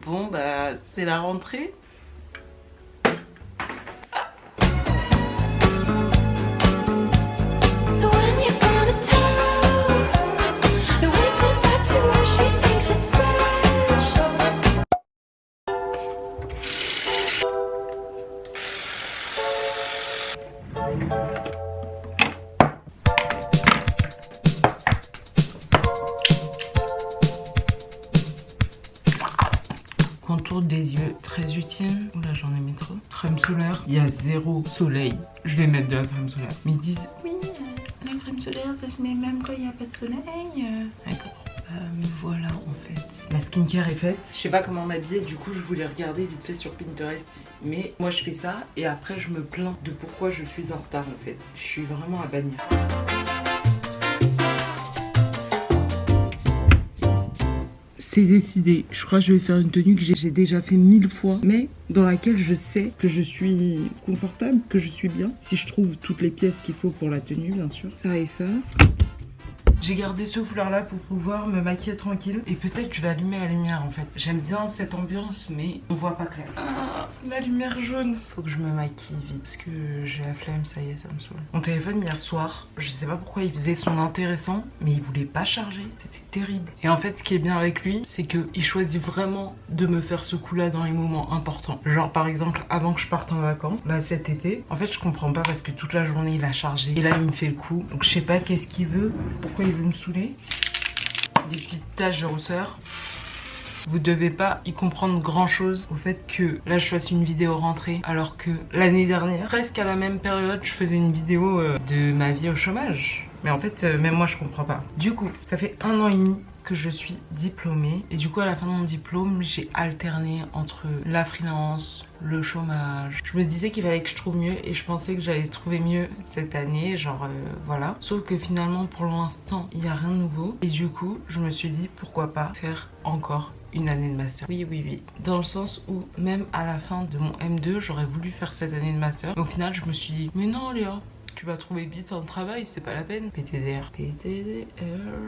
Bon bah c'est la rentrée. So when you're gonna tell the way to that to her, she thinks it's special. Contour des yeux très utile. Oula, j'en ai mis trop. Crème solaire, il y a zéro soleil. Je vais mettre de la crème solaire. Mais ils disent oui, la crème solaire ça se met même quand il n'y a pas de soleil. D'accord. Mais voilà en fait. Ma skincare est faite. Je sais pas comment m'habiller, du coup je voulais regarder vite fait sur Pinterest. Mais moi je fais ça et après je me plains de pourquoi je suis en retard en fait. Je suis vraiment à bannir. C'est décidé, je crois que je vais faire une tenue que j'ai déjà fait 1000 fois, mais dans laquelle je sais que je suis confortable, que je suis bien. Si je trouve toutes les pièces qu'il faut pour la tenue, bien sûr. Ça et ça. J'ai gardé ce foulard là pour pouvoir me maquiller tranquille. Et peut-être je vais allumer la lumière en fait. J'aime bien cette ambiance mais on voit pas clair. Ah, la lumière jaune. Faut que je me maquille vite parce que j'ai la flemme, ça y est, ça me saoule. Mon téléphone hier soir, je sais pas pourquoi il faisait son intéressant, mais il voulait pas charger. C'était terrible. Et en fait ce qui est bien avec lui, c'est qu'il choisit vraiment de me faire ce coup là dans les moments importants. Genre par exemple avant que je parte en vacances, là cet été. En fait je comprends pas parce que toute la journée il a chargé. Et là il me fait le coup. Donc je sais pas qu'est-ce qu'il veut, pourquoi il veut me saouler. Des petites taches de rousseur. Vous devez pas y comprendre grand chose au fait que là je fasse une vidéo rentrée alors que l'année dernière, presque à la même période, je faisais une vidéo de ma vie au chômage. Mais en fait même moi je comprends pas. Du coup ça fait 1 an et demi que je suis diplômée et du coup à la fin de mon diplôme j'ai alterné entre la freelance, le chômage. Je me disais qu'il fallait que je trouve mieux et je pensais que j'allais trouver mieux cette année, genre voilà. Sauf que finalement pour l'instant il n'y a rien de nouveau et du coup je me suis dit pourquoi pas faire encore une année de master. Oui, oui, oui. Dans le sens où même à la fin de mon M2 j'aurais voulu faire cette année de master. Mais au final je me suis dit mais non Léa, tu vas trouver vite un travail, c'est pas la peine. PTDR,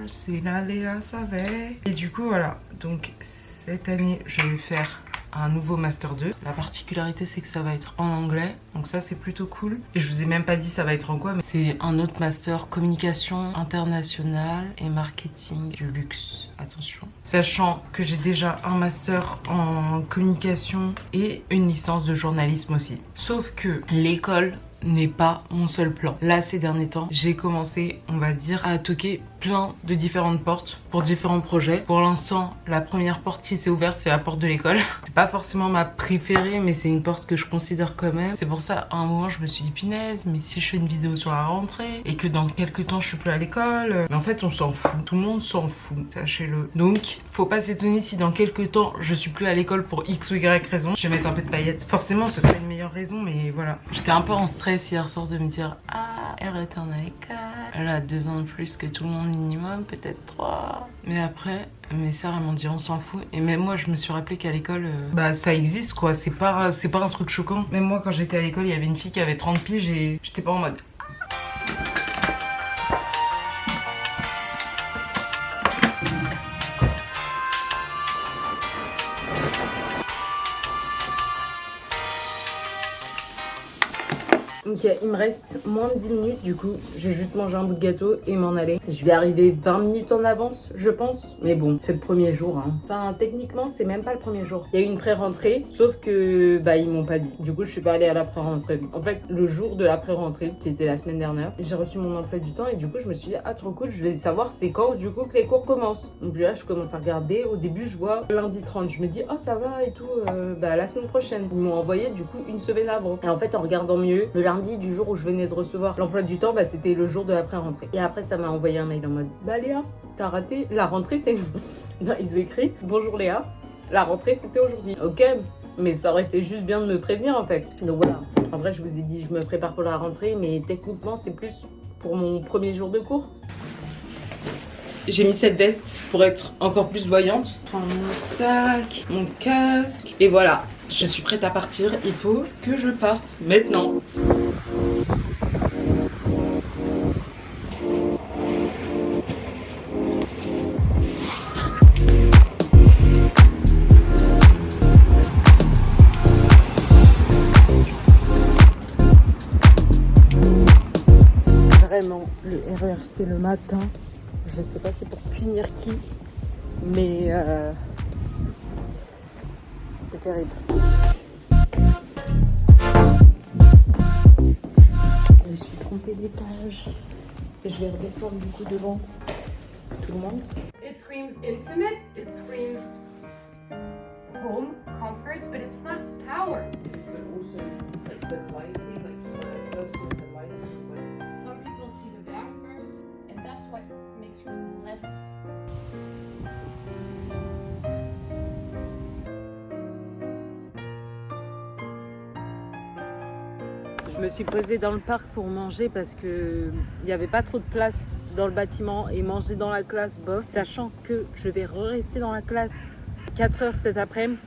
c'est la Léa savait. Et du coup voilà, donc cette année je vais faire un nouveau master 2. La particularité c'est que ça va être en anglais, donc ça c'est plutôt cool. Et je vous ai même pas dit ça va être en quoi, mais c'est un autre master communication internationale et marketing du luxe. Attention. Sachant que j'ai déjà un master en communication et une licence de journalisme aussi. Sauf que l'école n'est pas mon seul plan. Là ces derniers temps j'ai commencé on va dire à toquer plein de différentes portes pour différents projets. Pour l'instant la première porte qui s'est ouverte c'est la porte de l'école. C'est pas forcément ma préférée mais c'est une porte que je considère quand même. C'est pour ça à un moment je me suis dit punaise mais si je fais une vidéo sur la rentrée et que dans quelques temps je suis plus à l'école, mais en fait on s'en fout, tout le monde s'en fout, sachez-le. Donc faut pas s'étonner si dans quelques temps je suis plus à l'école pour X ou Y raison. Je vais mettre un peu de paillettes, forcément ce serait une meilleure raison mais voilà. J'étais un peu en stress hier soir de me dire ah elle retourne à l'école, elle a 2 ans de plus que tout le monde minimum, peut-être 3. Mais après mes sœurs elles m'ont dit on s'en fout et même moi je me suis rappelé qu'à l'école bah ça existe quoi, c'est pas un truc choquant. Même moi quand j'étais à l'école il y avait une fille qui avait 30 piges et j'étais pas en mode Ok, il me reste moins de 10 minutes, du coup, je vais juste manger un bout de gâteau et m'en aller. Je vais arriver 20 minutes en avance, je pense. Mais bon, c'est le premier jour, hein. Enfin, techniquement, c'est même pas le premier jour. Il y a eu une pré-rentrée, sauf que, bah, ils m'ont pas dit. Du coup, je suis pas allée à la pré-rentrée. En fait, le jour de la pré-rentrée, qui était la semaine dernière, j'ai reçu mon emploi du temps et du coup, je me suis dit, ah, trop cool, je vais savoir c'est quand, du coup, que les cours commencent. Donc là, je commence à regarder. Au début, je vois lundi 30. Je me dis, oh, ça va et tout, bah, la semaine prochaine. Ils m'ont envoyé, du coup, une semaine avant. Et en fait, en regardant mieux, le lundi du jour où je venais de recevoir l'emploi du temps, bah c'était le jour de la pré-rentrée. Et après ça m'a envoyé un mail en mode bah Léa, t'as raté la rentrée, c'est non, ils ont écrit bonjour Léa, la rentrée c'était aujourd'hui. Ok, mais ça aurait été juste bien de me prévenir en fait. Donc voilà, en vrai je vous ai dit je me prépare pour la rentrée, mais techniquement c'est plus pour mon premier jour de cours. J'ai mis cette veste pour être encore plus voyante. Je prends mon sac, mon casque et voilà. Je suis prête à partir, il faut que je parte maintenant. vraiment le RERC le matin. Je sais pas c'est pour punir qui, mais c'est terrible. Je me suis trompée d'étage et je vais redescendre du coup devant tout le monde. It screams intimate, it screams home, comfort, but it's not power. But also, like the lighting, like first is the lighting. Some people see the back first, and that's what makes room less. Je me suis posée dans le parc pour manger parce que il n'y avait pas trop de place dans le bâtiment et manger dans la classe, bof, sachant que je vais rester dans la classe 4 heures cet après-midi.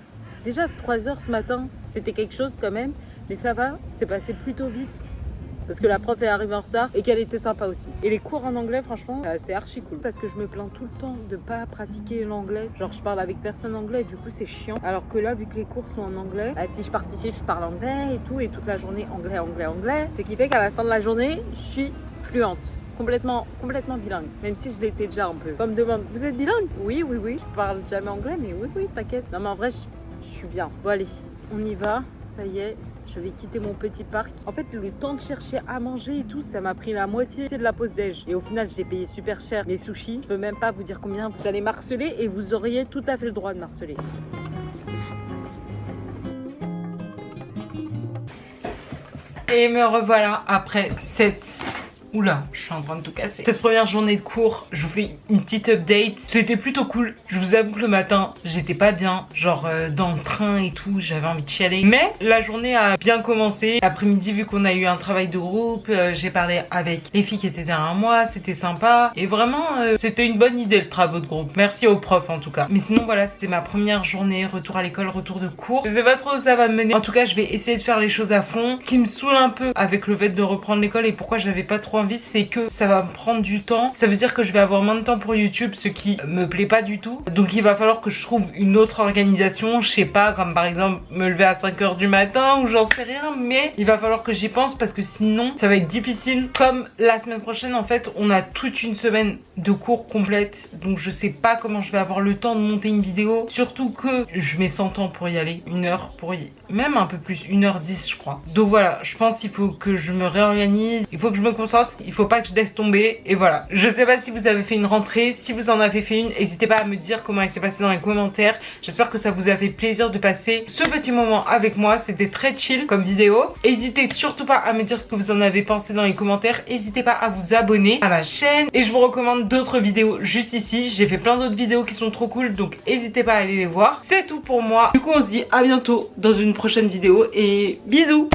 Déjà 3 heures ce matin, c'était quelque chose quand même, mais ça va, c'est passé plutôt vite parce que la prof est arrivée en retard et qu'elle était sympa aussi. Et les cours en anglais, franchement, c'est archi cool parce que je me plains tout le temps de pas pratiquer l'anglais. Genre, je parle avec personne anglais, du coup, c'est chiant. Alors que là, vu que les cours sont en anglais, si je participe, je parle anglais et tout, et toute la journée anglais, anglais, anglais. Ce qui fait qu'à la fin de la journée, je suis fluente. Complètement bilingue, même si je l'étais déjà un peu. Comme demande, vous êtes bilingue? Oui, oui, oui. Je parle jamais anglais, mais oui, oui, t'inquiète. Non, mais en vrai, je suis bien. Bon, allez, on y va. Ça y est, je vais quitter mon petit parc. En fait, le temps de chercher à manger et tout, ça m'a pris la moitié de la pause déj. Et au final, j'ai payé super cher mes sushis. Je peux même pas vous dire combien vous allez m'harceler et vous auriez tout à fait le droit de m'harceler. Et me revoilà après cette... Oula, je suis en train de tout casser. Cette première journée de cours, je vous fais une petite update. C'était plutôt cool. Je vous avoue que le matin, j'étais pas bien. Genre dans le train et tout, j'avais envie de chialer. Mais la journée a bien commencé. L'après-midi, vu qu'on a eu un travail de groupe, j'ai parlé avec les filles qui étaient derrière moi. C'était sympa. Et vraiment, c'était une bonne idée le travail de groupe. Merci aux profs en tout cas. Mais sinon, voilà, c'était ma première journée. Retour à l'école, retour de cours. Je sais pas trop où ça va me mener. En tout cas, je vais essayer de faire les choses à fond. Ce qui me saoule un peu avec le fait de reprendre l'école et pourquoi j'avais pas trop envie, c'est que ça va me prendre du temps. Ça veut dire que je vais avoir moins de temps pour YouTube, ce qui me plaît pas du tout. Donc il va falloir que je trouve une autre organisation, je sais pas, comme par exemple me lever à 5 h du matin ou j'en sais rien, mais il va falloir que j'y pense parce que sinon ça va être difficile. Comme la semaine prochaine en fait, on a toute une semaine de cours complète, donc je sais pas comment je vais avoir le temps de monter une vidéo, surtout que je mets 100 ans pour y aller, 1 heure pour y... même un peu plus, 1h10 je crois. Donc voilà, je pense qu'il faut que je me réorganise, il faut que je me concentre, il faut pas que je laisse tomber et voilà. Je sais pas si vous avez fait une rentrée, si vous en avez fait une, n'hésitez pas à me dire comment elle s'est passée dans les commentaires. J'espère que ça vous a fait plaisir de passer ce petit moment avec moi, c'était très chill comme vidéo. N'hésitez surtout pas à me dire ce que vous en avez pensé dans les commentaires, n'hésitez pas à vous abonner à ma chaîne et je vous recommande d'autres vidéos juste ici. J'ai fait plein d'autres vidéos qui sont trop cool, donc n'hésitez pas à aller les voir. C'est tout pour moi. Du coup on se dit à bientôt dans une prochaine vidéo et bisous.